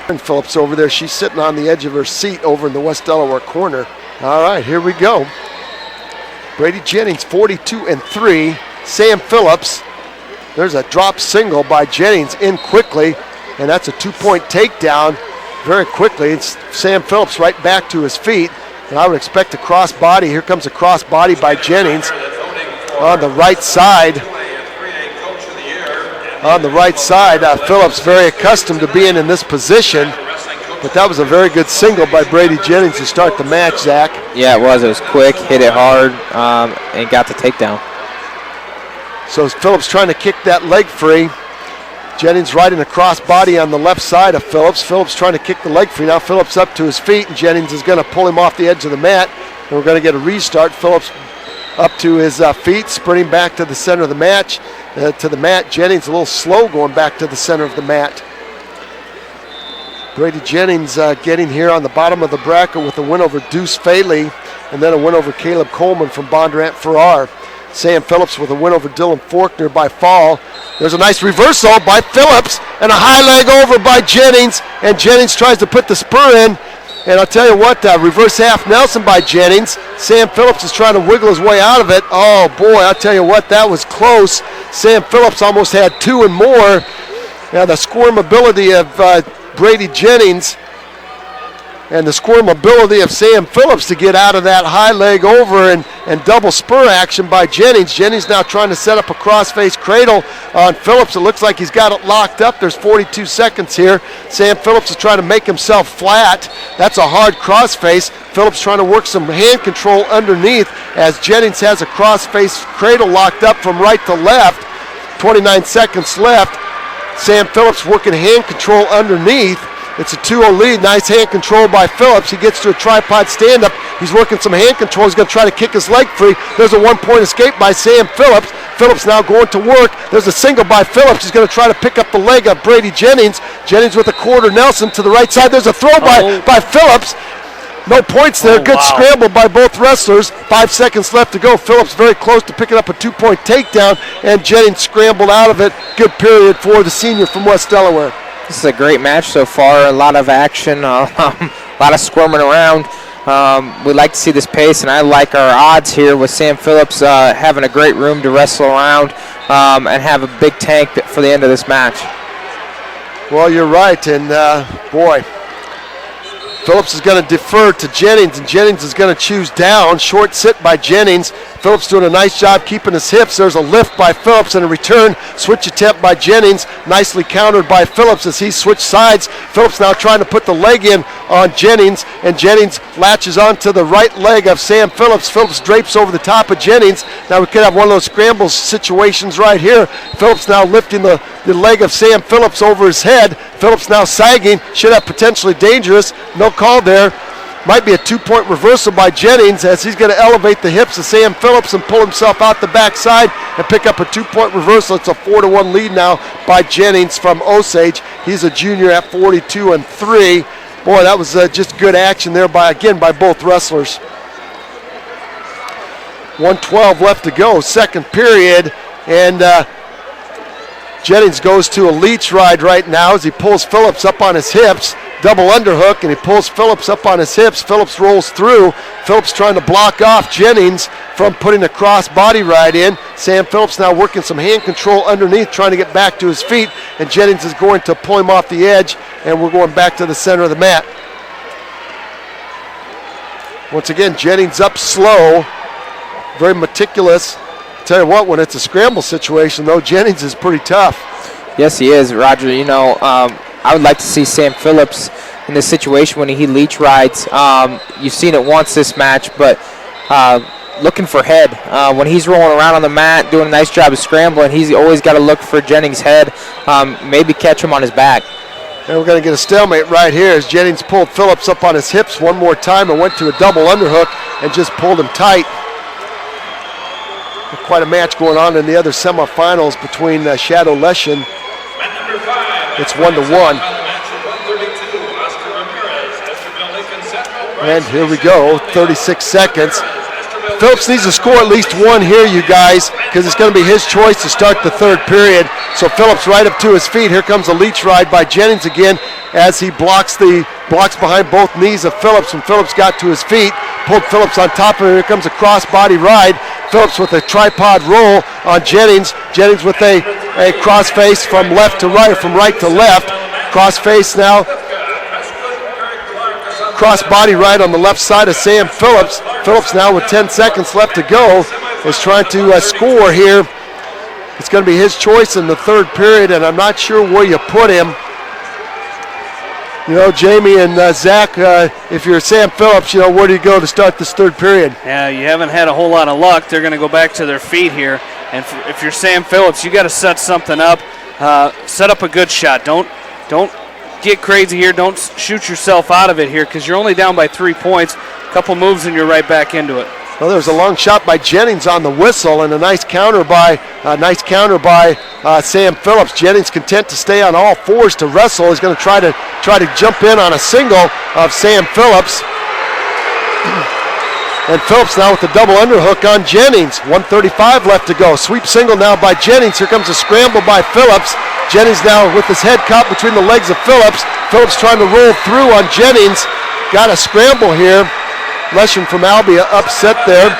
Phillips over there. She's sitting on the edge of her seat over in the West Delaware corner. All right, here we go. Brady Jennings, 42-3. Sam Phillips. There's a drop single by Jennings in quickly, and that's a 2-point takedown very quickly. It's Sam Phillips right back to his feet, and I would expect a cross body. Here comes a cross body by Jennings on the right side. On the right side, Phillips very accustomed to being in this position, but that was a very good single by Brady Jennings to start the match, Zach. Yeah, it was. It was quick, hit it hard, and got the takedown. So Phillips trying to kick that leg free. Jennings riding a cross body on the left side of Phillips. Phillips trying to kick the leg free. Now Phillips up to his feet, and Jennings is going to pull him off the edge of the mat. And we're going to get a restart. Phillips up to his feet, sprinting back to the center of the match. To the mat. Jennings a little slow going back to the center of the mat. Brady Jennings getting here on the bottom of the bracket with a win over Deuce Faley, and then a win over Caleb Coleman from Bondurant Farrar. Sam Phillips with a win over Dylan Faulkner by fall. There's a nice reversal by Phillips and a high leg over by Jennings, and Jennings tries to put the spur in. And I'll tell you what, reverse half Nelson by Jennings. Sam Phillips is trying to wiggle his way out of it. Oh boy, I'll tell you what, that was close. Sam Phillips almost had 2 and more. Now the squirm ability of Brady Jennings and the squirm ability of Sam Phillips to get out of that high leg over and double spur action by Jennings. Jennings now trying to set up a cross-face cradle on Phillips. It looks like he's got it locked up. There's 42 seconds here. Sam Phillips is trying to make himself flat. That's a hard cross-face. Phillips trying to work some hand control underneath as Jennings has a cross-face cradle locked up from right to left. 29 seconds left. Sam Phillips working hand control underneath. It's a 2-0 lead. Nice hand control by Phillips. He gets to a tripod stand-up. He's working some hand control. He's going to try to kick his leg free. There's a 1-point escape by Sam Phillips. Phillips now going to work. There's a single by Phillips. He's going to try to pick up the leg of Brady Jennings. Jennings with a quarter Nelson to the right side. There's a throw by Phillips. No points there. Good scramble by both wrestlers. 5 seconds left to go. Phillips very close to picking up a 2-point takedown, and Jennings scrambled out of it. Good period for the senior from West Delaware. This is a great match so far. A lot of action, a lot of squirming around. We like to see this pace, and I like our odds here with Sam Phillips having a great room to wrestle around and have a big tank for the end of this match. Well, you're right, and boy, Phillips is going to defer to Jennings, and Jennings is going to choose down. Short sit by Jennings. Phillips doing a nice job keeping his hips. There's a lift by Phillips and a return. Switch attempt by Jennings. Nicely countered by Phillips as he switched sides. Phillips now trying to put the leg in on Jennings, and Jennings latches onto the right leg of Sam Phillips. Phillips drapes over the top of Jennings. Now we could have one of those scramble situations right here. Phillips now lifting the leg of Sam Phillips over his head. Phillips now sagging. Should have potentially dangerous. No call there. Might be a 2-point reversal by Jennings as he's going to elevate the hips of Sam Phillips and pull himself out the backside and pick up a 2-point reversal. It's a 4-1 lead now by Jennings from Osage. He's a junior at 42-3. Boy, that was just good action there by both wrestlers. 1:12 left to go, second period, and Jennings goes to a leech ride right now as he pulls Phillips up on his hips. Double underhook, and he pulls Phillips up on his hips. Phillips rolls through. Phillips trying to block off Jennings from putting a cross body ride in. Sam Phillips now working some hand control underneath, trying to get back to his feet, and Jennings is going to pull him off the edge, and we're going back to the center of the mat. Once again, Jennings up slow, very meticulous. Tell you what, when it's a scramble situation, though, Jennings is pretty tough. Yes, he is, Roger. You know, I would like to see Sam Phillips in this situation when he leech rides. You've seen it once this match, but looking for head. When he's rolling around on the mat, doing a nice job of scrambling, he's always got to look for Jennings' head, maybe catch him on his back. And we're going to get a stalemate right here as Jennings pulled Phillips up on his hips one more time and went to a double underhook and just pulled him tight. Quite a match going on in the other semifinals between Shadow Leshin. It's 1-1. And here we go, 36 seconds. Phillips needs to score at least one here, you guys, because it's going to be his choice to start the third period. So Phillips right up to his feet. Here comes a leech ride by Jennings again as he blocks behind both knees of Phillips. When Phillips got to his feet, pulled Phillips on top of him. Here comes a cross-body ride. Phillips with a tripod roll on Jennings. Jennings with a cross-face from left to right, from right to left. Cross-face now. Cross-body ride on the left side of Sam Phillips. Phillips now with 10 seconds left to go is trying to score here. It's going to be his choice in the third period, and I'm not sure where you put him. You know, Jamie and Zach, if you're Sam Phillips, you know, where do you go to start this third period? Yeah, you haven't had a whole lot of luck. They're going to go back to their feet here. And if you're Sam Phillips, you got to set something up. Set up a good shot. Don't get crazy here. Don't shoot yourself out of it here because you're only down by 3 points. A couple moves and you're right back into it. Well, there's a long shot by Jennings on the whistle and a nice counter by Sam Phillips. Jennings content to stay on all fours to wrestle. He's going to try to jump in on a single of Sam Phillips. And Phillips now with the double underhook on Jennings. 1:35 left to go. Sweep single now by Jennings. Here comes a scramble by Phillips. Jennings now with his head caught between the legs of Phillips. Phillips trying to roll through on Jennings. Got a scramble here. Lesham from Albia upset there.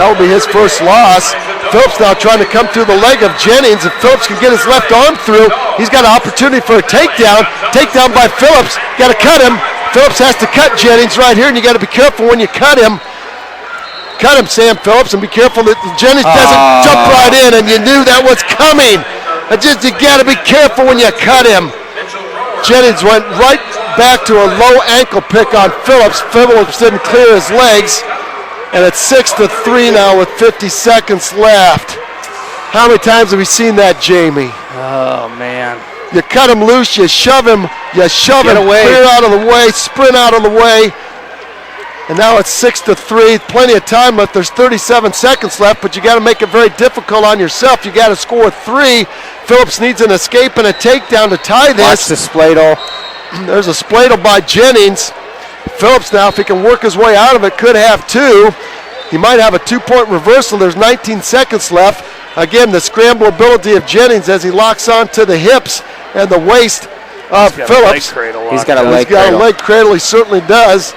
That will be his first loss. Phillips now trying to come through the leg of Jennings. If Phillips can get his left arm through, he's got an opportunity for a takedown. Takedown by Phillips. Got to cut him. Phillips has to cut Jennings right here, and you got to be careful when you cut him. Cut him, Sam Phillips, and be careful that Jennings doesn't jump right in, and you knew that was coming. You got to be careful when you cut him. Jennings went right back to a low ankle pick on Phillips. Phillips didn't clear his legs, and it's 6-3 now with 50 seconds left. How many times have we seen that, Jamie? Oh, man. You cut him loose, you shove him away. Clear out of the way, sprint out of the way. And now it's 6-3, plenty of time left. There's 37 seconds left, but you got to make it very difficult on yourself. You got to score 3. Phillips needs an escape and a takedown to tie this. Watch the spladle. There's a spladle by Jennings. Phillips now, if he can work his way out of it, could have 2. He might have a 2-point reversal. There's 19 seconds left. Again, the scramble ability of Jennings as he locks onto the hips and the waist of Phillips. He's got a leg cradle. He's got a leg cradle. He certainly does.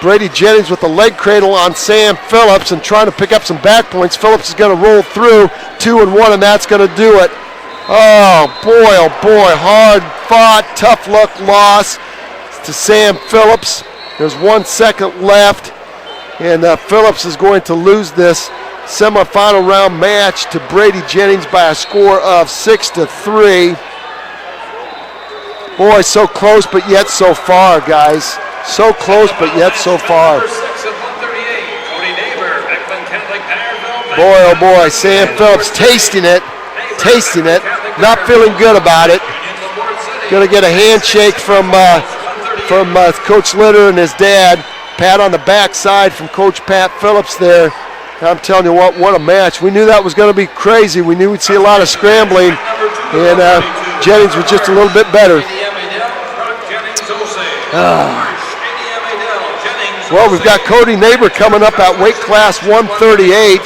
Brady Jennings with the leg cradle on Sam Phillips and trying to pick up some back points. Phillips is going to roll through 2-1, and that's going to do it. Oh boy, hard fought, tough luck loss to Sam Phillips. There's 1 second left, and Phillips is going to lose this semifinal round match to Brady Jennings by a score of 6-3. Boy, so close, but yet so far, guys. So close, but yet so far. Boy, oh boy, Sam Phillips tasting it, not feeling good about it. Going to get a handshake from Coach Litter and his dad. Pat on the backside from Coach Pat Phillips there. I'm telling you what a match. We knew that was going to be crazy. We knew we'd see a lot of scrambling, and Jennings was just a little bit better. Well, we've got Cody Neighbor coming up at weight class 138.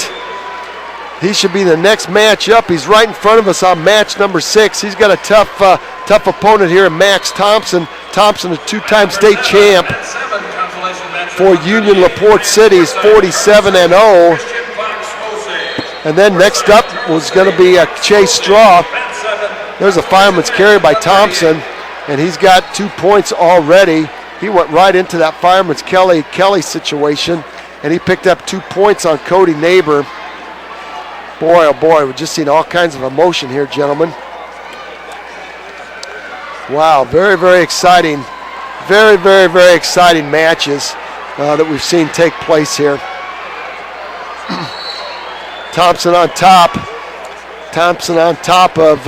He should be the next match up. He's right in front of us on match number 6. He's got a tough opponent here in Max Thompson. Thompson, a 2-time state champ for Union LaPorte City. He's 47-0. And then next up was going to be Chase Straw. There's a fireman's carry by Thompson, and he's got 2 points already. He went right into that fireman's Kelly situation, and he picked up 2 points on Cody Neighbor. Boy, oh boy, we've just seen all kinds of emotion here, gentlemen. Wow, very, very exciting. Very, very, very exciting matches that we've seen take place here. Thompson on top. Thompson on top of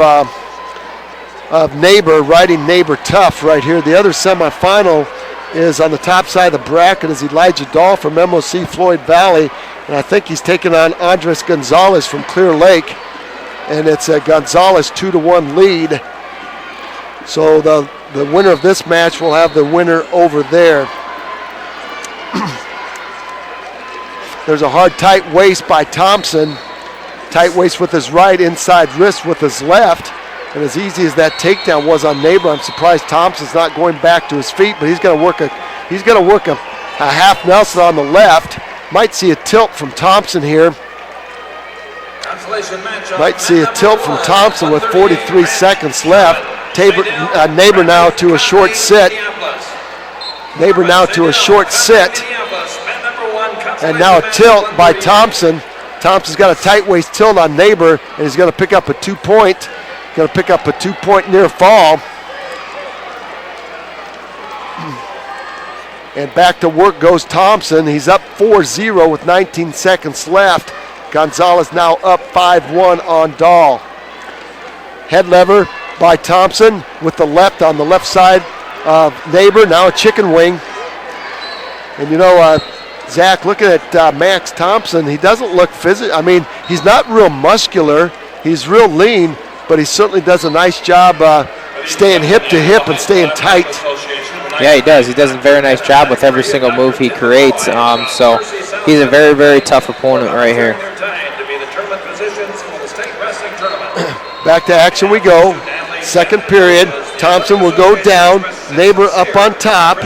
Neighbor, riding Neighbor tough right here. The other semifinal is on the top side of the bracket is Elijah Dahl from MOC Floyd Valley. And I think he's taking on Andres Gonzalez from Clear Lake. And it's a Gonzalez 2-1 lead. So the winner of this match will have the winner over there. There's a hard, tight waist by Thompson. Tight waist with his right, inside wrist with his left. And as easy as that takedown was on Neighbor, I'm surprised Thompson's not going back to his feet, but he's going to work a half Nelson on the left. Might see a tilt from Thompson here. Might see a tilt from Thompson with 43 seconds left. Neighbor now to a short sit. Neighbor now to a short sit. And now a tilt by Thompson. Thompson's got a tight waist tilt on Neighbor, and he's going to pick up a 2-point. Going to pick up a 2-point near fall. And back to work goes Thompson. He's up 4-0 with 19 seconds left. Gonzalez now up 5-1 on Dahl. Head lever by Thompson with the left on the left side of Neighbor. Now a chicken wing. And you know, Zach, looking at Max Thompson, he doesn't look physical. I mean, he's not real muscular. He's real lean, but he certainly does a nice job staying hip to hip and staying tight. Yeah, he does. He does a very nice job with every single move he creates. So he's a very, very tough opponent right here. Back to action we go. Second period. Thompson will go down. Neighbor up on top.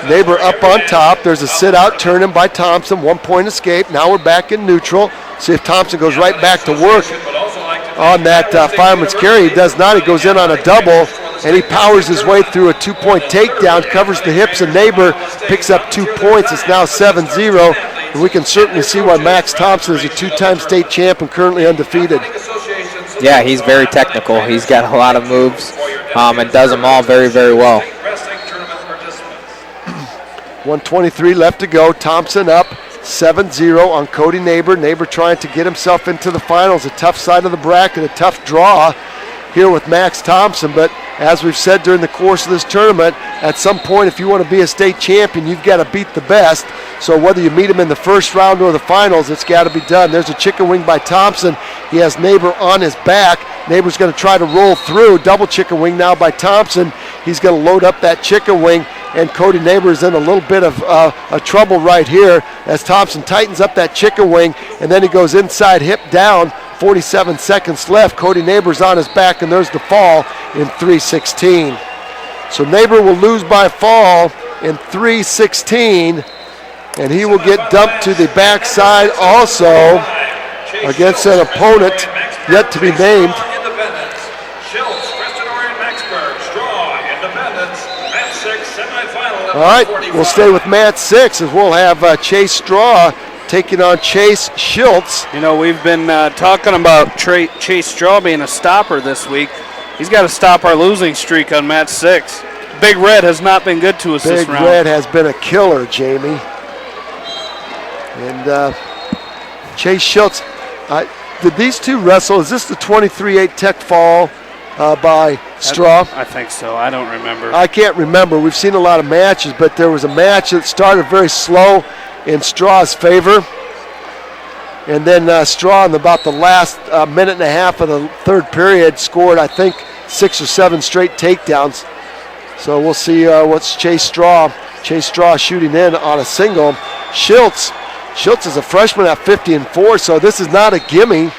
Neighbor up on top. There's a sit-out turn in by Thompson. 1-point escape. Now we're back in neutral. See if Thompson goes right back to work on that fireman's carry. He does not. He goes in on a double, and he powers his way through a 2-point takedown, covers the hips, and Neighbor picks up 2 points. It's now 7-0, and we can certainly see why Max Thompson is a 2-time state champ and currently undefeated. Yeah, he's very technical. He's got a lot of moves and does them all very, very well. 1:23 left to go. Thompson up 7-0 on Cody Neighbor. Neighbor trying to get himself into the finals. A tough side of the bracket, a tough draw here with Max Thompson. But as we've said during the course of this tournament, at some point, if you want to be a state champion, you've got to beat the best. So whether you meet him in the first round or the finals, it's got to be done. There's a chicken wing by Thompson. He has Neighbor on his back. Neighbor's going to try to roll through. Double chicken wing now by Thompson. He's going to load up that chicken wing, and Cody Neighbor is in a little bit of a trouble right here as Thompson tightens up that chicken wing, and then he goes inside hip down. 47 seconds left. Cody Neighbor's on his back, and there's the fall in 3:16. So Neighbor will lose by fall in 3:16, and he will get dumped to the backside also against an opponent yet to be named. All right, we'll stay with Mat 6 as we'll have Chase Straw taking on Chase Schultz. You know, we've been talking about Chase Straw being a stopper this week. He's got to stop our losing streak on Mat 6. Big Red has not been good to us this round. Big Red has been a killer, Jamie. And Chase Schultz, did these two wrestle? Is this the 23-8 tech fall by Straw? I think so. I don't remember. I can't remember. We've seen a lot of matches, but there was a match that started very slow in Straw's favor. And then Straw in about the last minute and a half of the third period scored, I think, 6 or 7 straight takedowns. So we'll see what's Chase Straw shooting in on a single. Schultz is a freshman at 50-4, so this is not a gimme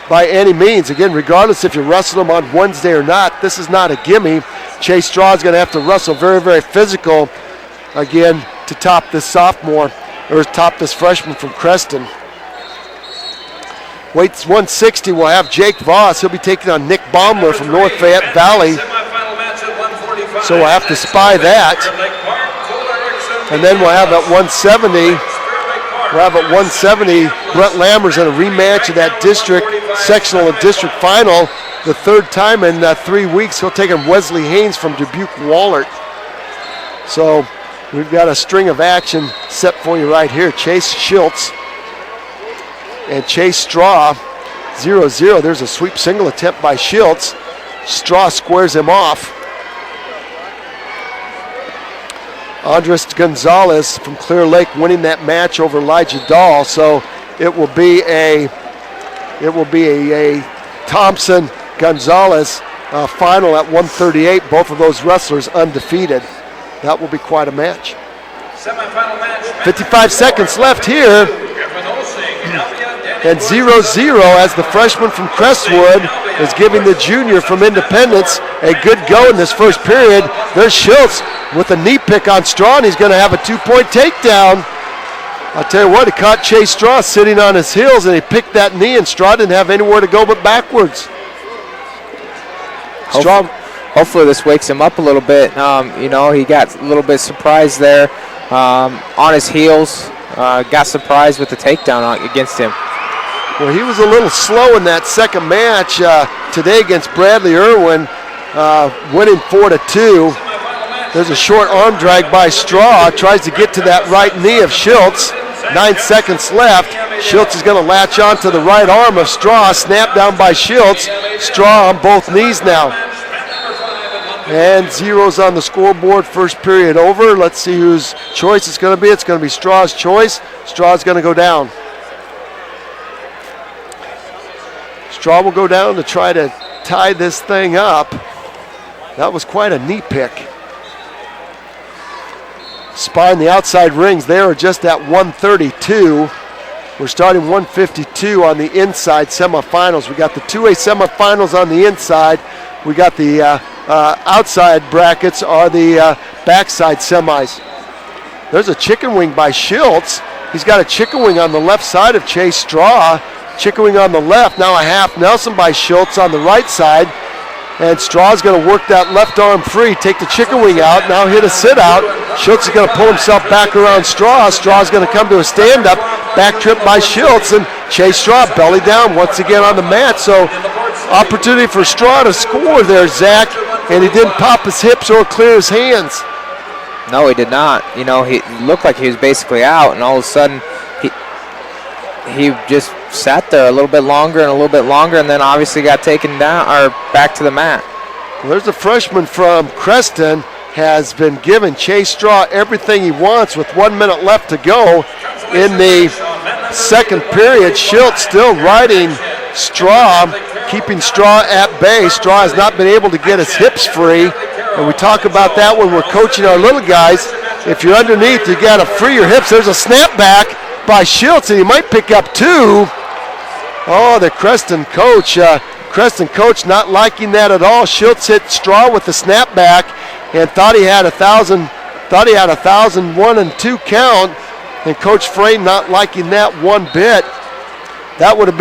by any means. Again, regardless if you wrestle him on Wednesday or not, this is not a gimme. Chase Straw is going to have to wrestle very, very physical again to top this sophomore, or top this freshman from Creston. Weights 160, we'll have Jake Voss. He'll be taking on Nick Baumler from North Fayette Valley. So we'll have to spy that. And then we'll have at 170, Brett Lammers in a rematch of that district sectional and district final. The third time in 3 weeks, he'll take on Wesley Haynes from Dubuque-Wahlert. So we've got a string of action set for you right here. Chase Schultz and Chase Straw, 0-0. There's a sweep single attempt by Schultz. Straw squares him off. Andres Gonzalez from Clear Lake winning that match over Elijah Dahl. So it will be a Thompson Gonzalez final at 138. Both of those wrestlers undefeated. That will be quite a match. 55 seconds left here. And 0-0 as the freshman from Crestwood is giving the junior from Independence a good go in this first period. There's Schultz with a knee pick on Straw, and he's going to have a 2-point takedown. I'll tell you what, he caught Chase Straw sitting on his heels, and he picked that knee, and Straw didn't have anywhere to go but backwards. Straw. Hopefully this wakes him up a little bit. You know, he got a little bit surprised there on his heels. Got surprised with the takedown against him. Well, he was a little slow in that second match today against Bradley Irwin, winning 4-2. There's a short arm drag by Straw. Tries to get to that right knee of Schultz. 9 seconds left. Schultz is going to latch on to the right arm of Straw. Snap down by Schultz. Straw on both knees now. And zeros on the scoreboard. First period over. Let's see whose choice it's going to be. It's going to be Straw's choice. Straw's going to go down. Straw will go down to try to tie this thing up. That was quite a knee pick. Spine the outside rings. They are just at 132. We're starting 152 on the inside semifinals. We got the 2A semifinals on the inside. We got the outside brackets are the backside semis. There's a chicken wing by Schultz. He's got a chicken wing on the left side of Chase Straw. Chicken wing on the left. Now a half Nelson by Schultz on the right side. And Straw's going to work that left arm free, take the chicken wing out, now hit a sit out. Schultz is going to pull himself back around Straw. Straw's going to come to a stand up. Back trip by Schultz, and Chase Straw belly down once again on the mat. So opportunity for Straw to score there, Zach, and he didn't pop his hips or clear his hands. No, he did not. You know, he looked like he was basically out, and all of a sudden he just sat there a little bit longer and a little bit longer, and then obviously got taken down or back to the mat. Well, there's a freshman from Creston has been giving Chase Straw everything he wants with 1 minute left to go in the second period. Schultz still riding Straw, keeping Straw at bay. Straw has not been able to get his hips free, and we talk about that when we're coaching our little guys. If you're underneath, you got to free your hips. There's a snap back by Schultz, and he might pick up two. Oh, the Creston coach not liking that at all. Schultz hit Straw with the snapback and thought he had 1,000 and 2 count, and Coach Frame not liking that one bit. That would have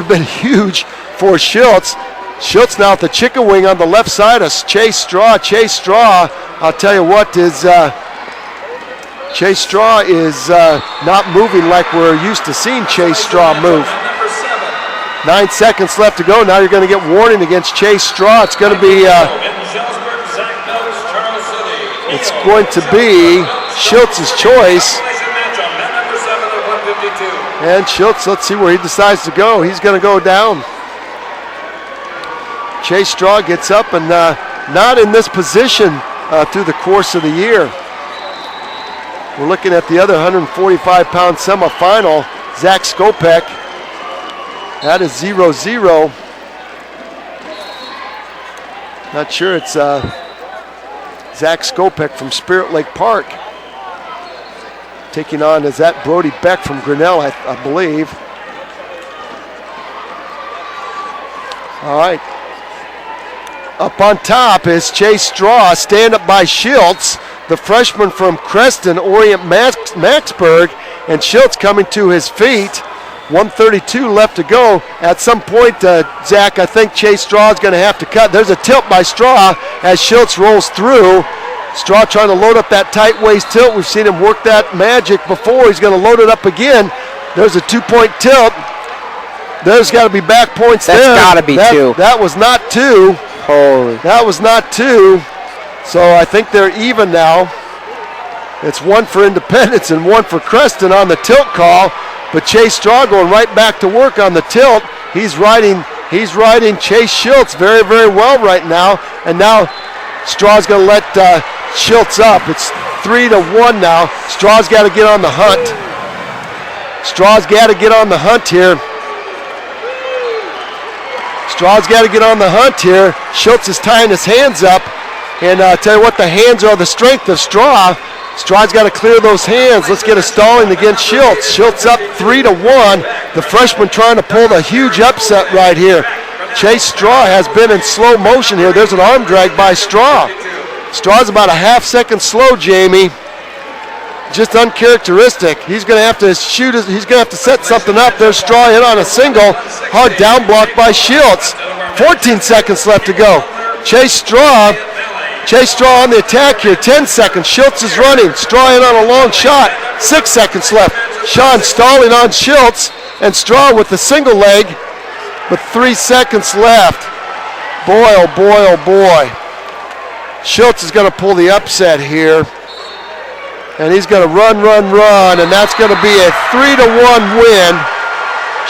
been huge for Schultz. Schultz now with the chicken wing on the left side of Chase Straw. Chase Straw, I'll tell you what, Chase Straw is not moving like we're used to seeing Chase Straw move. 9 seconds left to go. Now you're going to get warning against Chase Straw. It's going to be Schultz's choice. And Schultz, let's see where he decides to go. He's going to go down. Chase Straw gets up and not in this position through the course of the year. We're looking at the other 145-pound semifinal, Zach Skopek. That is 0-0. Not sure it's Zach Skopek from Spirit Lake Park. Taking on, is that Brody Beck from Grinnell, I believe. All right. Up on top is Chase Straw, stand up by Schultz, the freshman from Creston, Orient Maxburg, and Schultz coming to his feet. 1:32 left to go. At some point, Zach, I think Chase Straw is going to have to cut. There's a tilt by Straw as Schultz rolls through. Straw trying to load up that tight waist tilt. We've seen him work that magic before. He's going to load it up again. There's a 2-point tilt. There's got to be back points there. That's got to be two. That was not two. Holy. That was not two. So I think they're even now. It's one for Independence and one for Creston on the tilt call. But Chase Straw going right back to work on the tilt. He's riding Chase Schultz very, very well right now. And now Straw's going to let Schultz up. It's 3-1 now. Straw's got to get on the hunt. Straw's got to get on the hunt here. Straw's got to get on the hunt here. Schultz is tying his hands up. And I'll tell you what, the hands are the strength of Straw. Straw's got to clear those hands. Let's get a stalling against Schultz. Schultz up 3-1. The freshman trying to pull the huge upset right here. Chase Straw has been in slow motion here. There's an arm drag by Straw. Straw's about a half-second slow, Jamie. Just uncharacteristic. He's going to have to shoot. He's going to have to set something up. There's Straw in on a single. Hard down block by Schultz. 14 seconds left to go. Chase Straw on the attack here. 10 seconds. Schultz is running. Straw in on a long shot. 6 seconds left. Sean stalling on Schultz. And Straw with the single leg with 3 seconds left. Boy, oh boy, oh boy. Schultz is going to pull the upset here. And he's going to run, and that's going to be a 3-1 win.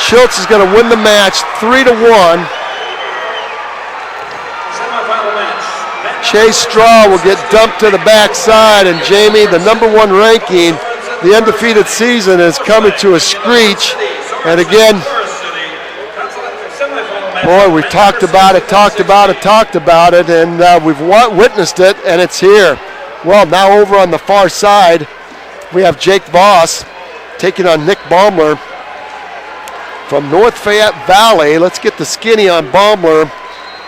Schultz is going to win the match 3-1. Chase Straw will get dumped to the backside, and Jamie, the number 1 ranking, the undefeated season is coming to a screech. And again, boy, we've talked about it, and we've witnessed it, and it's here. Well, now over on the far side, we have Jake Voss taking on Nick Baumler from North Fayette Valley. Let's get the skinny on Baumler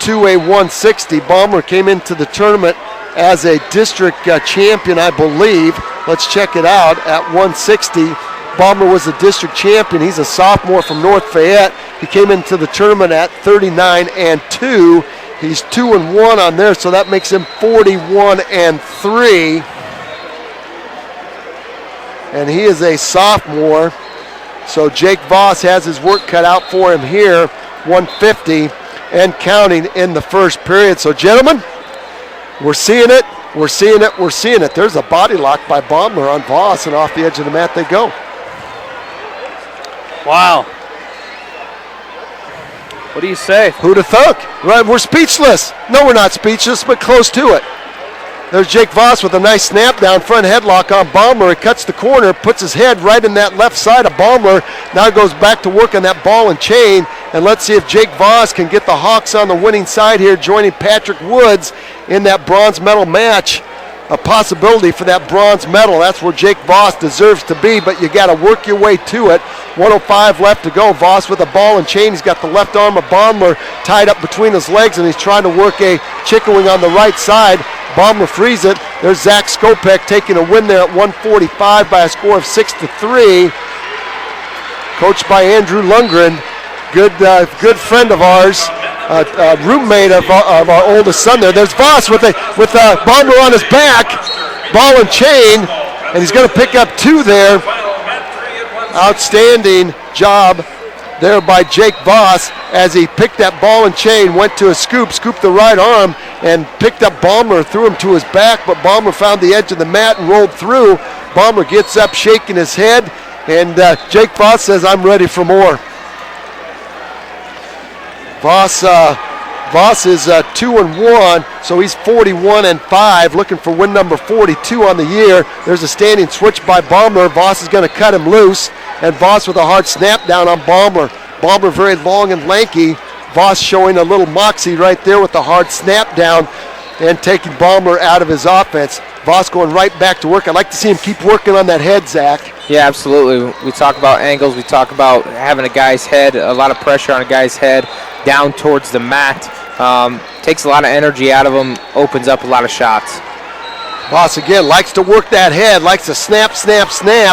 to a 160. Baumler came into the tournament as a district champion, I believe. Let's check it out at 160. Baumler was the district champion. He's a sophomore from North Fayette. He came into the tournament at 39-2. He's 2-1 on there, so that makes him 41-3. And he is a sophomore. So Jake Voss has his work cut out for him here, 150 and counting in the first period. So gentlemen, we're seeing it. There's a body lock by Baumler on Voss, and off the edge of the mat they go. Wow. What do you say? Who'd have thunk? Right, we're speechless. No, we're not speechless, but close to it. There's Jake Voss with a nice snap down, front headlock on Baumler. He cuts the corner, puts his head right in that left side of Baumler. Now goes back to work on that ball and chain. And let's see if Jake Voss can get the Hawks on the winning side here, joining Patrick Woods in that bronze medal match. A possibility for that bronze medal. That's where Jake Voss deserves to be, but you got to work your way to it. 105 left to go. Voss with a ball and chain. He's got the left arm of Baumler tied up between his legs, and he's trying to work a chicken wing on the right side. Baumler frees it. There's Zach Skopek taking a win there at 145 by a score of 6-3. Coached by Andrew Lundgren, good friend of ours. Roommate of our oldest son there. There's Voss with Baumler on his back, ball and chain, and he's going to pick up 2 there. Outstanding job there by Jake Voss as he picked that ball and chain, went to a scooped the right arm, and picked up Baumler, threw him to his back, but Baumler found the edge of the mat and rolled through. Baumler gets up shaking his head, and Jake Voss says, "I'm ready for more." Voss is 2-1, so he's 41-5, looking for win number 42 on the year. There's a standing switch by Baumler. Voss is going to cut him loose, and Voss with a hard snap down on Baumler. Baumler very long and lanky. Voss showing a little moxie right there with the hard snap down and taking Baumler out of his offense. Voss going right back to work. I'd like to see him keep working on that head, Zach. Yeah, absolutely. We talk about angles. We talk about having a guy's head, a lot of pressure on a guy's head down towards the mat. Takes a lot of energy out of him, opens up a lot of shots. Voss again likes to work that head, likes to snap,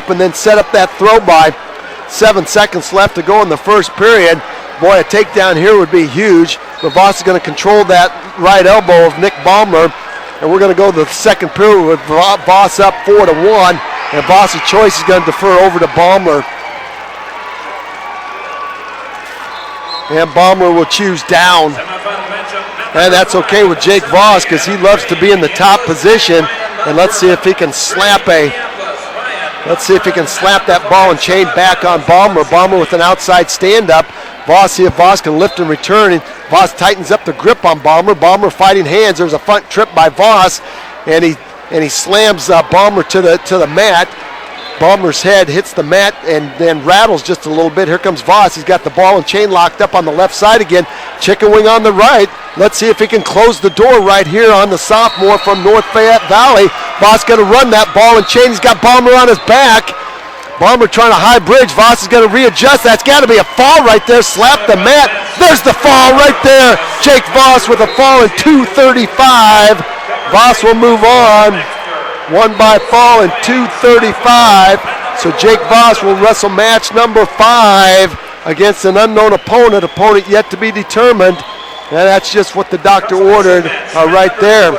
and then set up that throw by. 7 seconds left to go in the first period. Boy, a takedown here would be huge, but Voss is going to control that right elbow of Nick Baumler, and we're going to go to the second period with Voss up 4-1, and Voss's choice is going to defer over to Baumler. And Baumler will choose down. And that's okay with Jake Voss because he loves to be in the top position. And let's see if he can slap that ball and chain back on Baumler. Baumler with an outside stand-up. Voss, see if Voss can lift and return. And Voss tightens up the grip on Baumler. Baumler fighting hands. There's a front trip by Voss, and he slams Baumler to the mat. Baumler's head hits the mat and then rattles just a little bit. Here comes Voss. He's got the ball and chain locked up on the left side again. Chicken wing on the right. Let's see if he can close the door right here on the sophomore from North Fayette Valley. Voss going to run that ball and chain. He's got Balmer on his back. Balmer trying to high bridge. Voss is going to readjust. That's got to be a fall right there. Slap the mat. There's the fall right there. Jake Voss with a fall in 2:35. Voss will move on. Won by fall in 2:35. So Jake Voss will wrestle match number 5 against an unknown opponent yet to be determined. And that's just what the doctor ordered right there.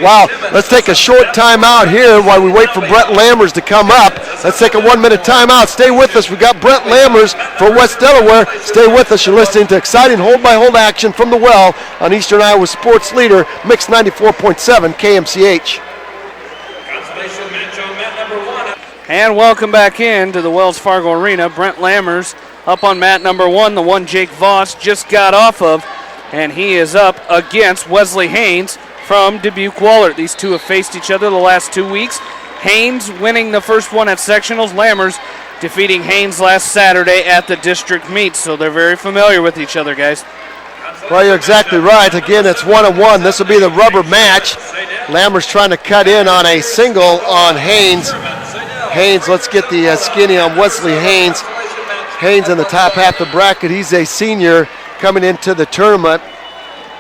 Wow, let's take a short timeout here while we wait for Brett Lammers to come up. Let's take a 1-minute timeout. Stay with us. We've got Brett Lammers for West Delaware. Stay with us. You're listening to exciting hold-by-hold action from the well on Eastern Iowa Sports Leader, Mix 94.7 KMCH. And welcome back in to the Wells Fargo Arena. Brent Lammers up on mat number 1, the one Jake Voss just got off of, and he is up against Wesley Haynes from Dubuque Wahlert. These two have faced each other the last 2 weeks. Haynes winning the first one at sectionals, Lammers defeating Haynes last Saturday at the district meet, so they're very familiar with each other, guys. Well, you're exactly right. Again, it's 1-1. This will be the rubber match. Lammers trying to cut in on a single on Haynes. Haynes, let's get the skinny on Wesley Haynes. Haynes in the top half of the bracket. He's a senior coming into the tournament,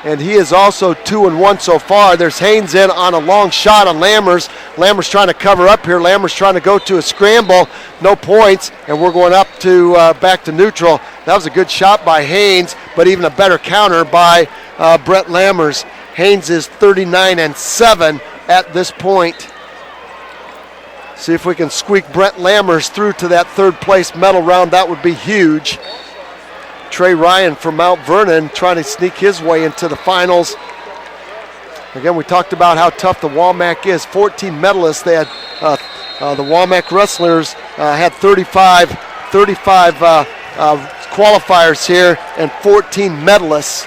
and he is also 2-1 so far. There's Haynes in on a long shot on Lammers. Lammers trying to cover up here. Lammers trying to go to a scramble. No points, and we're going up to back to neutral. That was a good shot by Haynes, but even a better counter by Brett Lammers. Haynes is 39-7 at this point. See if we can squeak Brett Lammers through to that third place medal round. That would be huge. Trey Ryan from Mount Vernon trying to sneak his way into the finals. Again, we talked about how tough the WAMAC is. 14 medalists. They had the WAMAC wrestlers had 35 qualifiers here and 14 medalists.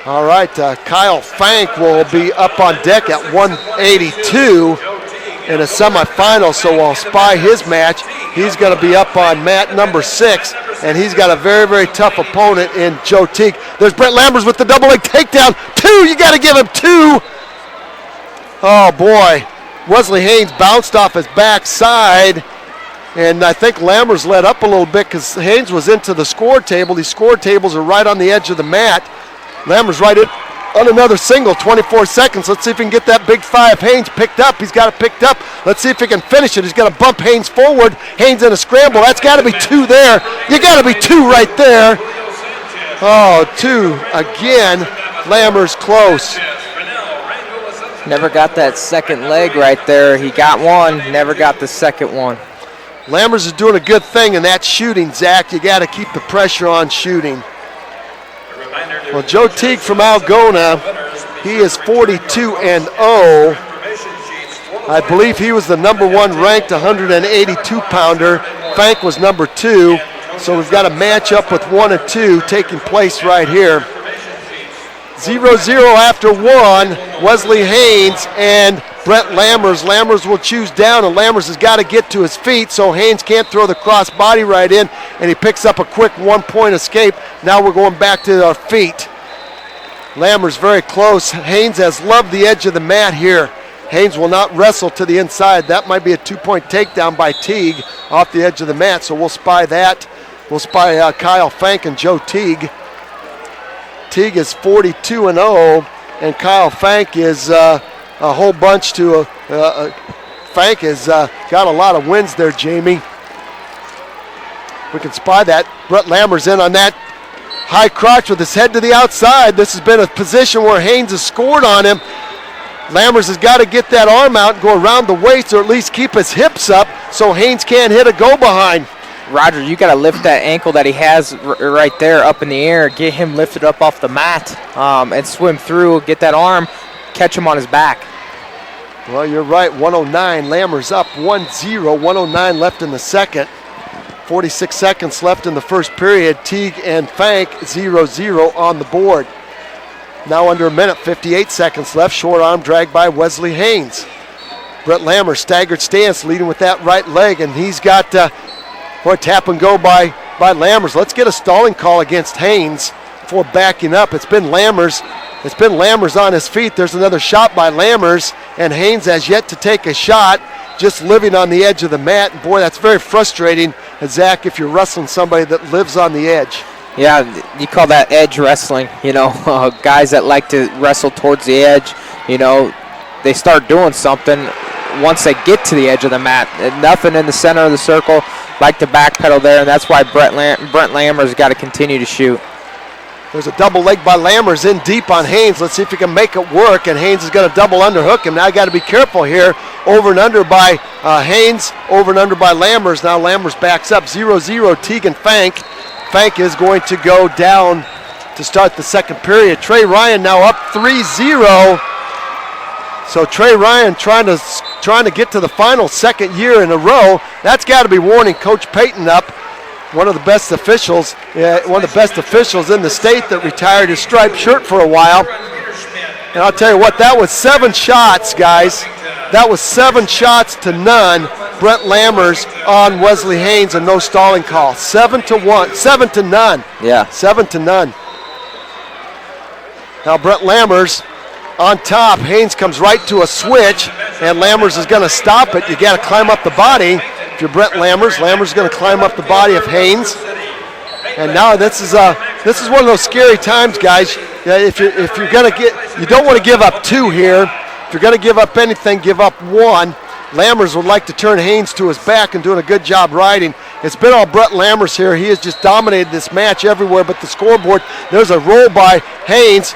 All right, Kyle Fank will be up on deck at 182 in a semifinal, so we'll spy his match. He's going to be up on mat number 6, and he's got a very, very tough opponent in Joe Teague. There's Brett Lammers with the double leg takedown. 2, you got to give him 2. Oh, boy. Wesley Haynes bounced off his backside, and I think Lammers let up a little bit because Haynes was into the score table. These score tables are right on the edge of the mat. Lammers right in on another single, 24 seconds. Let's see if we can get that big 5. Haynes picked up. He's got it picked up. Let's see if he can finish it. He's going to bump Haynes forward. Haynes in a scramble. That's got to be 2 there. You got to be 2 right there. Oh, 2 again. Lammers close. Never got that second leg right there. He got one, never got the second one. Lammers is doing a good thing in that shooting, Zach. You got to keep the pressure on shooting. Well, Joe Teague from Algona, he is 42-0. I believe he was the number 1 ranked 182-pounder. Fank was number 2. So we've got a matchup with 1 and 2 taking place right here. 0-0 after 1, Wesley Haynes and Brett Lammers. Lammers will choose down, and Lammers has got to get to his feet, so Haynes can't throw the cross body right in, and he picks up a quick 1-point escape. Now we're going back to our feet. Lammers very close. Haynes has loved the edge of the mat here. Haynes will not wrestle to the inside. That might be a 2-point takedown by Teague off the edge of the mat, so we'll spy that. We'll spy Kyle Fank and Joe Teague. Teague is 42-0, and Kyle Fank is a whole bunch to Fank has got a lot of wins there, Jamie. We can spy that. Brett Lammers in on that high crotch with his head to the outside. This has been a position where Haynes has scored on him. Lammers has got to get that arm out and go around the waist, or at least keep his hips up so Haynes can't hit a go-behind. Roger, you got to lift that ankle that he has right there up in the air, get him lifted up off the mat, and swim through, get that arm, catch him on his back. Well, you're right, 109, Lammers up 1-0, 109 left in the second. 46 seconds left in the first period. Teague and Fank 0-0 on the board. Now under a minute, 58 seconds left. Short arm drag by Wesley Haynes. Brett Lammers, staggered stance, leading with that right leg, and he's got tap and go by Lammers. Let's get a stalling call against Haynes before backing up. It's been Lammers. It's been Lammers on his feet. There's another shot by Lammers, and Haynes has yet to take a shot, just living on the edge of the mat. And boy, that's very frustrating, Zach, if you're wrestling somebody that lives on the edge. Yeah, you call that edge wrestling. You know, guys that like to wrestle towards the edge, you know, they start doing something once they get to the edge of the mat. And nothing in the center of the circle, like to backpedal there, and that's why Brent Lammers got to continue to shoot. There's a double leg by Lammers in deep on Haynes. Let's see if he can make it work, and Haynes is going to double underhook him. Now got to be careful here. Over and under by Haynes, over and under by Lammers. Now Lammers backs up 0-0, Teague and Fank. Fank is going to go down to start the second period. Trey Ryan now up 3-0. So Trey Ryan trying to get to the final, second year in a row. That's got to be warning Coach Payton up. One of the best officials, one of the best officials in the state that retired his striped shirt for a while. And I'll tell you what, that was 7 shots, guys. That was 7 shots to none. Brent Lammers on Wesley Haynes, and no stalling call. 7-1, 7 to none. Yeah. 7 to none. Now Brent Lammers on top. Haynes comes right to a switch, and Lammers is going to stop it. You got to climb up the body. If you're Brent Lammers, Lammers is going to climb up the body of Haynes. And now this is one of those scary times, guys. If you're going to get, you don't want to give up 2 here. If you're going to give up anything, give up 1. Lammers would like to turn Haynes to his back and doing a good job riding. It's been all Brent Lammers here. He has just dominated this match everywhere but the scoreboard. There's a roll by Haynes.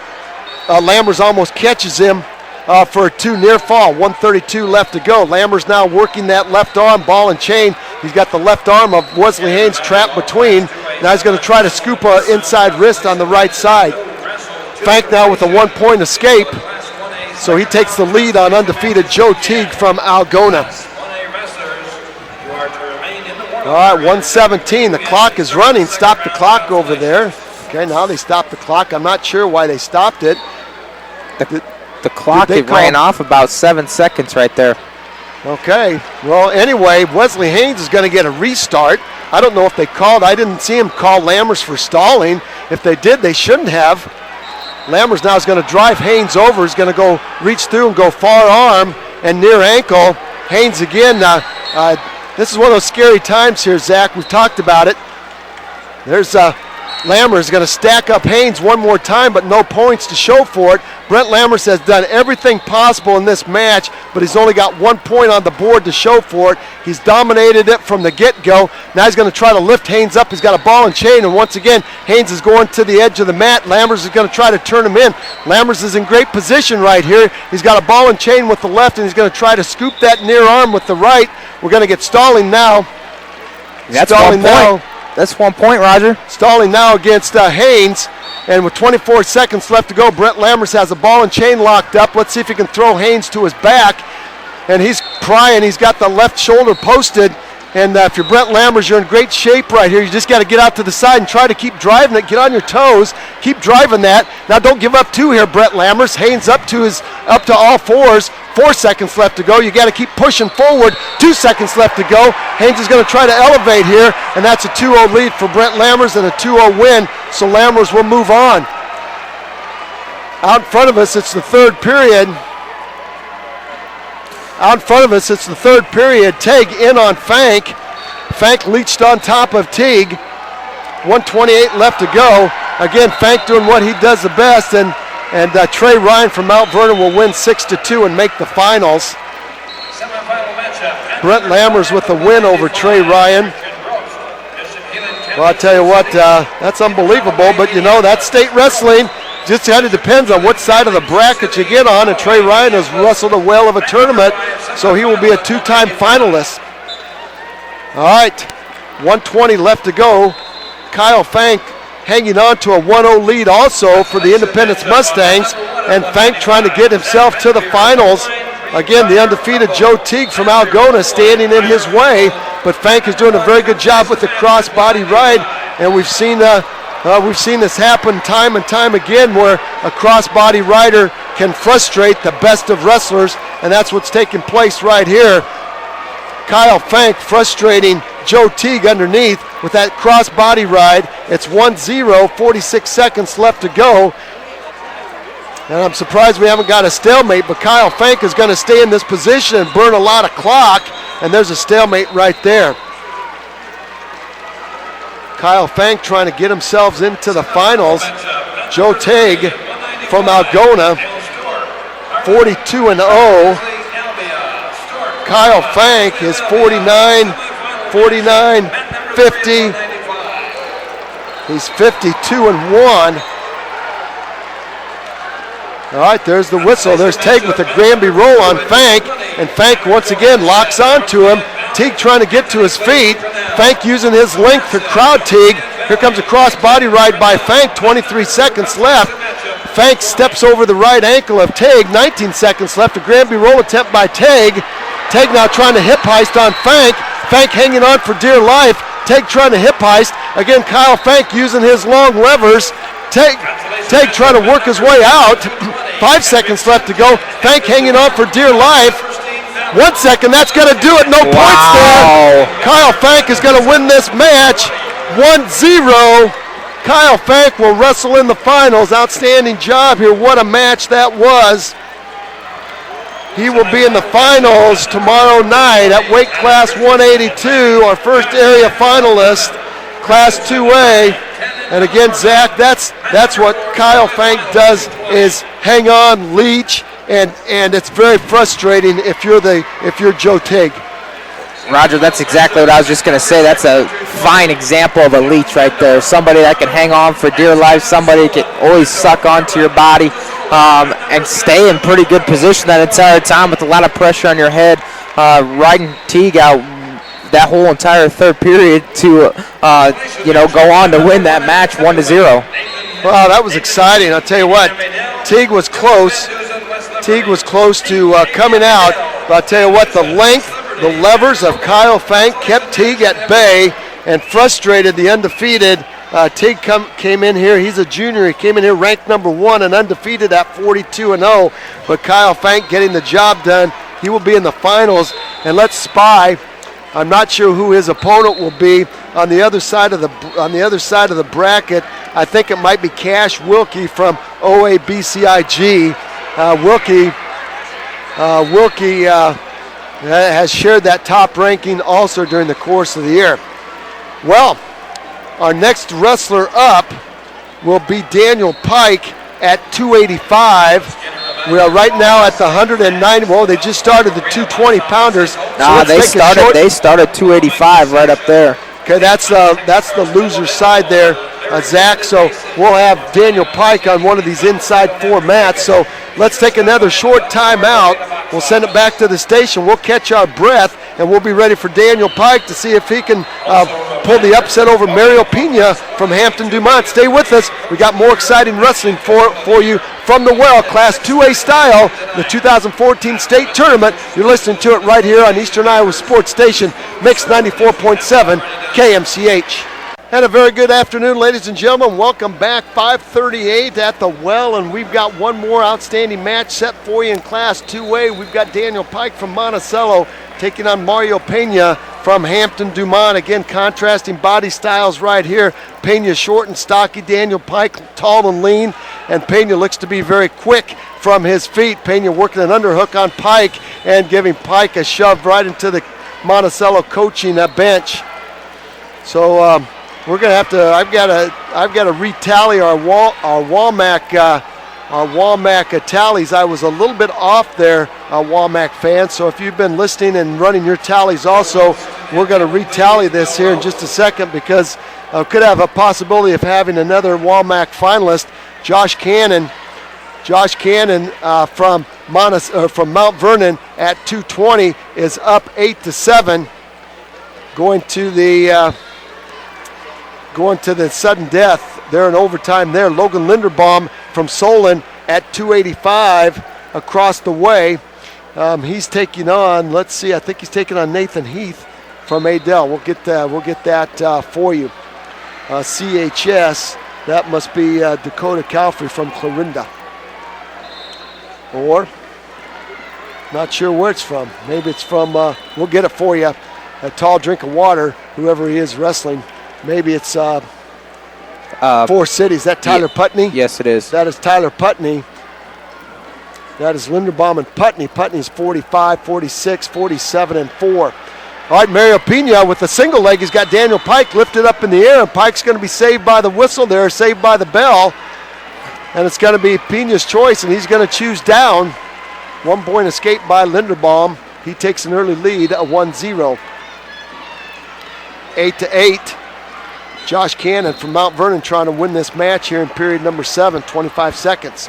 Lammers almost catches him for a 2 near fall. 1:32 left to go. Lammers now working that left arm, ball and chain. He's got the left arm of Wesley Haynes trapped between. Now he's going to try to scoop an inside wrist on the right side. Fank now with a 1-point escape. So he takes the lead on undefeated Joe Teague from Algona. All right, 1:17. The clock is running. Stop the clock over there. Okay, now they stopped the clock. I'm not sure why they stopped it. The clock, it ran off about 7 seconds right there. Okay, well, anyway, Wesley Haynes is going to get a restart. I don't know if they called. I didn't see him call Lammers for stalling. If they did, they shouldn't have. Lammers now is going to drive Haynes over. He's going to go reach through and go far arm and near ankle. Haynes again. This is one of those scary times here, Zach. We've talked about it. There's Lammers going to stack up Haynes one more time, but no points to show for it. Brent Lammers has done everything possible in this match, but he's only got 1 point on the board to show for it. He's dominated it from the get-go. Now he's going to try to lift Haynes up. He's got a ball and chain, and once again, Haynes is going to the edge of the mat. Lammers is going to try to turn him in. Lammers is in great position right here. He's got a ball and chain with the left, and he's going to try to scoop that near arm with the right. We're going to get stalling now. That's stalling 1 point. That's 1 point, Roger. Stalling now against Haynes. And with 24 seconds left to go, Brent Lammers has a ball and chain locked up. Let's see if he can throw Haynes to his back. And he's prying. He's got the left shoulder posted. And if you're Brent Lammers, you're in great shape right here. You just got to get out to the side and try to keep driving it. Get on your toes. Keep driving that. Now don't give up 2 here, Brent Lammers. Haynes up to all fours. 4 seconds left to go. You got to keep pushing forward. 2 seconds left to go. Haynes is going to try to elevate here, and that's a 2-0 lead for Brent Lammers and a 2-0 win. So Lammers will move on. Out in front of us, it's the third period. Out in front of us, it's the third period. Teague in on Fank. Fank leached on top of Teague. 1:28 left to go. Again, Fank doing what he does the best, and Trey Ryan from Mount Vernon will win 6-2 and make the finals. Brent Lammers with the win over Trey Ryan. Well, I'll tell you what, that's unbelievable, but you know, that's state wrestling. Just kind of depends on what side of the bracket you get on, and Trey Ryan has wrestled a whale of a tournament, so he will be a 2-time finalist. All right, 1:20 left to go. Kyle Fank hanging on to a 1-0 lead also for the Independence Mustangs, and Fank trying to get himself to the finals. Again, the undefeated Joe Teague from Algona standing in his way, but Fank is doing a very good job with the cross-body ride, and we've seen this happen time and time again where a cross-body rider can frustrate the best of wrestlers, and that's what's taking place right here. Kyle Fank frustrating Joe Teague underneath with that cross-body ride. It's 1-0, 46 seconds left to go. And I'm surprised we haven't got a stalemate, but Kyle Fank is going to stay in this position and burn a lot of clock, and there's a stalemate right there. Kyle Fank trying to get himself into the finals. Joe Teague from Algona, 42-0. Kyle Fank is 49, 50. He's 52-1. All right, there's the whistle. There's Teague with the Granby roll on Fank, and Fank once again locks onto him. Teague trying to get to his feet. Fank using his length to crowd Teague. Here comes a cross body ride by Fank, 23 seconds left. Fank steps over the right ankle of Teague, 19 seconds left. A Granby roll attempt by Teague. Teague now trying to hip heist on Fank. Fank hanging on for dear life. Teague trying to hip heist. Again, Kyle Fank using his long levers. Teague trying to work his way out. 5 seconds left to go. Fank hanging on for dear life. 1 second, that's going to do it. No points there. Kyle Fank is going to win this match 1-0. Kyle Fank will wrestle in the finals. Outstanding job here. What a match that was. He will be in the finals tomorrow night at weight class 182, our first area finalist, class 2A. And again, Zach, that's what Kyle Fank does, is hang on, leech, and it's very frustrating if you're Joe Teague. Roger, that's exactly what I was just going to say. That's a fine example of a leech right there. Somebody that can hang on for dear life, somebody that can always suck onto your body and stay in pretty good position that entire time with a lot of pressure on your head, riding Teague out that whole entire third period to go on to win that match 1-0. Wow, that was exciting. I'll tell you what, Teague was close. Teague was close to coming out, but I'll tell you what, the length, the levers of Kyle Fank kept Teague at bay and frustrated the undefeated. Teague came in here. He's a junior. He came in here ranked number 1 and undefeated at 42-0. But Kyle Fank getting the job done. He will be in the finals. And let's spy. I'm not sure who his opponent will be on the other side of the bracket. I think it might be Cash Wilkie from OABCIG. Wilkie has shared that top ranking also during the course of the year. Well, our next wrestler up will be Daniel Pike at 285. We are right now at the 190. Well, they just started the 220 pounders. No, they started 285 right up there. Okay, that's the loser side there, Zach. So we'll have Daniel Pike on one of these inside 4 mats. So let's take another short timeout. We'll send it back to the station. We'll catch our breath, and we'll be ready for Daniel Pike to see if he can pull the upset over Mario Pena from Hampton Dumont. Stay with us. We got more exciting wrestling for you from the Well, Class 2A style, the 2014 state tournament. You're listening to it right here on Eastern Iowa Sports Station, Mix 94.7 KMCH. And a very good afternoon, ladies and gentlemen. Welcome back. 5:38 at the Well, and we've got one more outstanding match set for you in Class 2A. We've got Daniel Pike from Monticello taking on Mario Pena from Hampton Dumont. Again, contrasting body styles right here. Pena short and stocky, Daniel Pike tall and lean, and Pena looks to be very quick from his feet. Pena working an underhook on Pike and giving Pike a shove right into the Monticello coaching bench. So we're gonna have to. I've got to retally our Walmack tallies. I was a little bit off there, Walmack fans. So if you've been listening and running your tallies, also, we're going to retally this here in just a second because could have a possibility of having another Walmack finalist, Josh Cannon. Josh Cannon from Mount Vernon at 220 is up 8-7, going to the sudden death. They're in overtime there. Logan Linderbaum from Solon at 285 across the way. He's taking on, let's see, I think he's taking on Nathan Heath from Adel. We'll get that for you. CHS, that must be Dakota Calfrey from Clarinda. Or, not sure where it's from. Maybe it's from, we'll get it for you. A tall drink of water, whoever he is wrestling. Maybe it's 4 Cities. That Tyler Putney? Yes, it is. That is Tyler Putney. That is Linderbaum and Putney. Putney's 45, 46, 47, and 4. All right, Mario Pena with the single leg. He's got Daniel Pike lifted up in the air, and Pike's going to be saved by the whistle there, saved by the bell. And it's going to be Pena's choice, and he's going to choose down. 1 point escape by Linderbaum. He takes an early lead, a 1-0. 8-8. Josh Cannon from Mount Vernon trying to win this match here in period number 7, 25 seconds.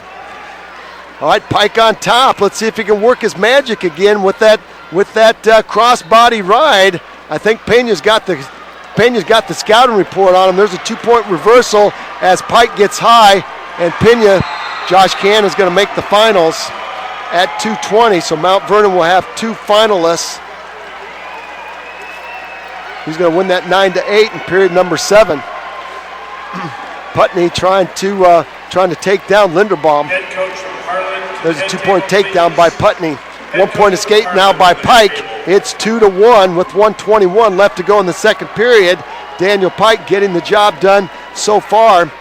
All right, Pike on top. Let's see if he can work his magic again with that crossbody ride. I think Pena's got the scouting report on him. There's a 2-point reversal as Pike gets high, and Pena, Josh Cannon, is going to make the finals at 2:20. So Mount Vernon will have 2 finalists. He's going to win that 9-8 in period number 7. Putney trying to take down Linderbaum. There's a 2-point takedown by Putney. 1 point escape now by Pike. It's 2-1 with 1:21 left to go in the second period. Daniel Pike getting the job done so far.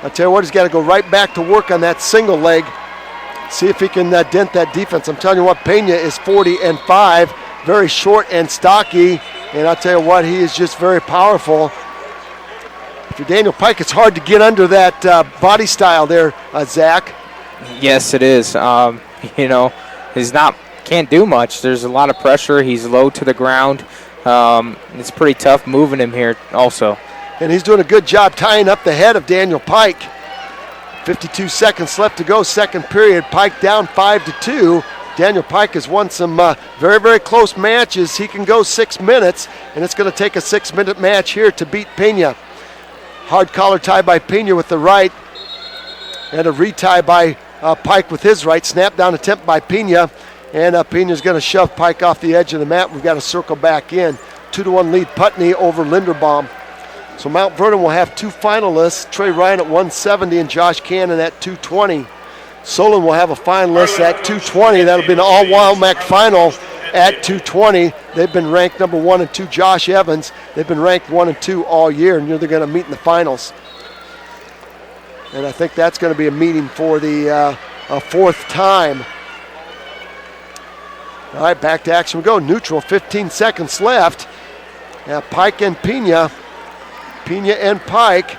I'll tell you what, he's got to go right back to work on that single leg. See if he can dent that defense. I'm telling you what, Pena is 40-5, very short and stocky. And I'll tell you what, he is just very powerful. If you're Daniel Pike, it's hard to get under that body style there, Zach. Yes, it is. Can't do much. There's a lot of pressure. He's low to the ground. It's pretty tough moving him here also. And he's doing a good job tying up the head of Daniel Pike. 52 seconds left to go, second period. Pike down 5-2. Daniel Pike has won some very, very close matches. He can go 6 minutes, and it's going to take a 6-minute match here to beat Pena. Hard collar tie by Pena with the right, and a retie by Pike with his right. Snap down attempt by Pena, and Pena's going to shove Pike off the edge of the mat. We've got to circle back in. 2-1 lead Putney over Linderbaum. So Mount Vernon will have 2 finalists, Trey Ryan at 170 and Josh Cannon at 220. Solon will have a finalist at 220. That'll be an all-Wilmec final at 220. They've been ranked number 1 and 2. Josh Evans, they've been ranked 1 and 2 all year, and they're going to meet in the finals. And I think that's going to be a meeting for the 4th time. All right, back to action we go. Neutral, 15 seconds left. Pike and Pena. Pena and Pike.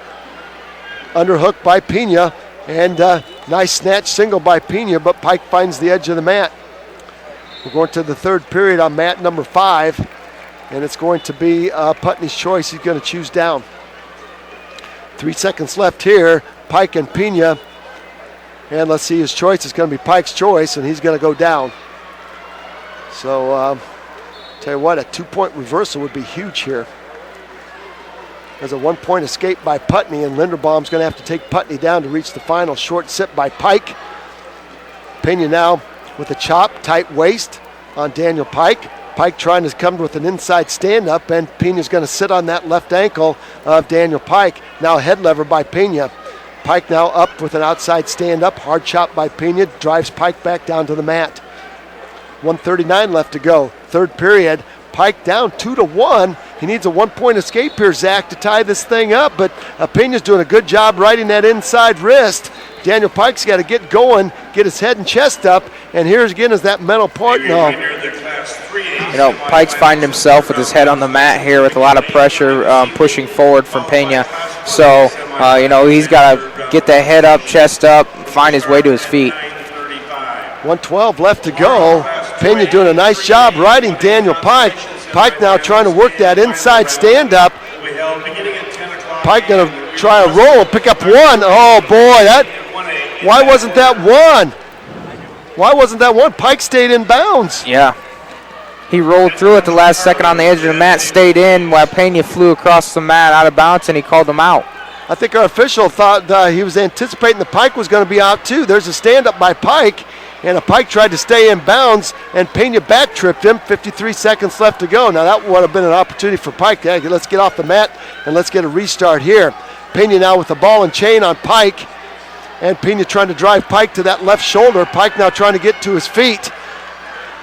Underhook by Pena. And nice snatch single by Pena, but Pike finds the edge of the mat. We're going to the third period on mat number 5, and it's going to be Putney's choice. He's going to choose down. 3 seconds left here. Pike and Pena, and let's see, his choice is going to be Pike's choice, and he's going to go down. So, tell you what, a 2-point reversal would be huge here. There's a 1-point escape by Putney, and Linderbaum's going to have to take Putney down to reach the final. Short sit by Pike. Pena now with a chop, tight waist on Daniel Pike. Pike trying to come with an inside stand-up, and Pena's going to sit on that left ankle of Daniel Pike. Now a head lever by Pena. Pike now up with an outside stand-up. Hard chop by Pena, drives Pike back down to the mat. 1:39 left to go. Third period. Pike down 2-1. He needs a 1-point escape here, Zach, to tie this thing up, but Pena's doing a good job riding that inside wrist. Daniel Pike's got to get going, get his head and chest up, and here's again is that mental part. No. Pike's finding himself with his head on the mat here with a lot of pressure pushing forward from Pena. So, he's got to get that head up, chest up, find his way to his feet. 1:12 left to go. Pena doing a nice job riding Daniel Pike. Pike now trying to work that inside stand-up. Pike going to try a roll, pick up 1. Oh, boy, why wasn't that 1? Why wasn't that 1? Pike stayed in bounds. Yeah. He rolled through at the last second on the edge of the mat, stayed in while Pena flew across the mat out of bounds, and he called him out. I think our official thought he was anticipating the Pike was going to be out too. There's a stand-up by Pike, and a Pike tried to stay in bounds, and Pena back-tripped him. 53 seconds left to go. Now that would have been an opportunity for Pike. Let's get off the mat, and let's get a restart here. Pena now with the ball and chain on Pike, and Pena trying to drive Pike to that left shoulder. Pike now trying to get to his feet.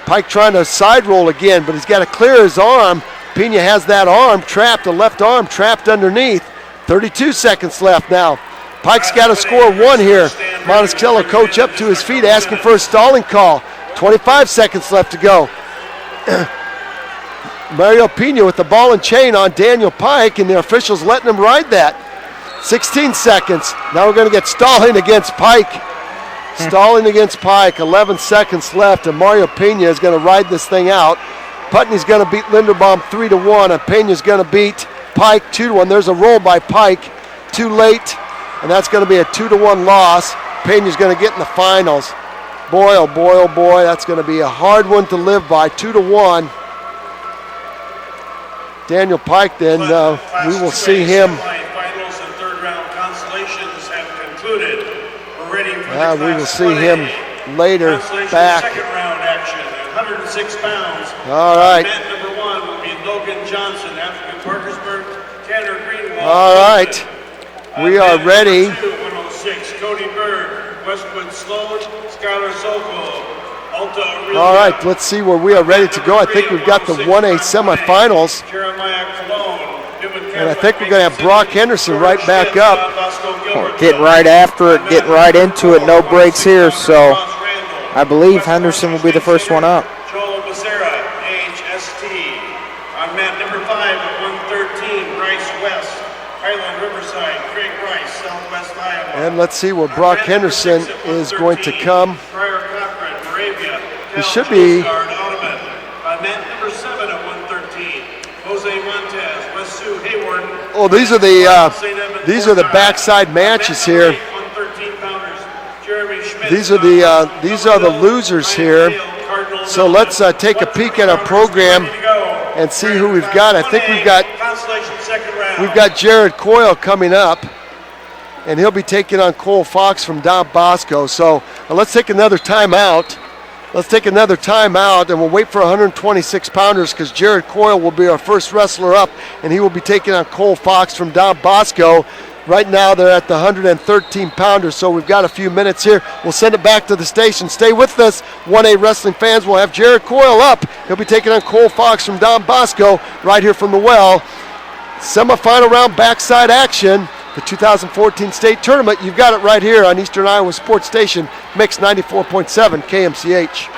Pike trying to side roll again, but he's got to clear his arm. Pena has that arm trapped, the left arm trapped underneath. 32 seconds left now. Pike's got to score one here. Monticello coach up to his feet asking for a stalling call. 25 seconds left to go. Mario Pena with the ball and chain on Daniel Pike, and the officials letting him ride that. 16 seconds. Now we're going to get stalling against Pike. Stalling against Pike. 11 seconds left, and Mario Pena is going to ride this thing out. Putney's going to beat Linderbaum 3-1, and Pena's going to beat Pike 2-1. There's a roll by Pike. Too late, and that's going to be a 2-1 loss. Pena's going to get in the finals. Boy, oh boy, oh boy, that's going to be a hard one to live by. 2-1. Daniel Pike, then we will see him. Finals and third round consolations have concluded. We're ready for we will see him later back. Second round action at 106 pounds. All right. Mat number 1 will be Logan Johnson, African Parkersburg, Tanner Greenwald. All right. We are ready. 106, Cody Bird, Westwood Sloan, Skylar Sokol. All right, let's see where we are ready to go. I think we've got the 1A semifinals. And I think we're going to have Brock Henderson right back up. Getting right after it, getting right into it, no breaks here. So I believe Henderson will be the first one up. Joel Becerra, AHST. On mat number 5 at 113, Bryce West, Highland Riverside, Craig Rice, Southwest Iowa. And let's see where Brock Henderson is going to come. He should be. On mat number 7 at 113, Jose Montez, West Sioux Hayward. Oh, these are the backside matches here. These are the losers here. So let's take a peek at our program and see who we've got. I think we've got Jared Coyle coming up, and he'll be taking on Cole Fox from Don Bosco. So let's take another timeout. Let's take another timeout, and we'll wait for 126-pounders because Jared Coyle will be our first wrestler up, and he will be taking on Cole Fox from Don Bosco. Right now they're at the 113-pounders, so we've got a few minutes here. We'll send it back to the station. Stay with us, 1A Wrestling fans. We'll have Jared Coyle up. He'll be taking on Cole Fox from Don Bosco right here from the well. Semifinal round backside action. The 2014 state tournament. You've got it right here on Eastern Iowa Sports Station, Mix 94.7 KMCH.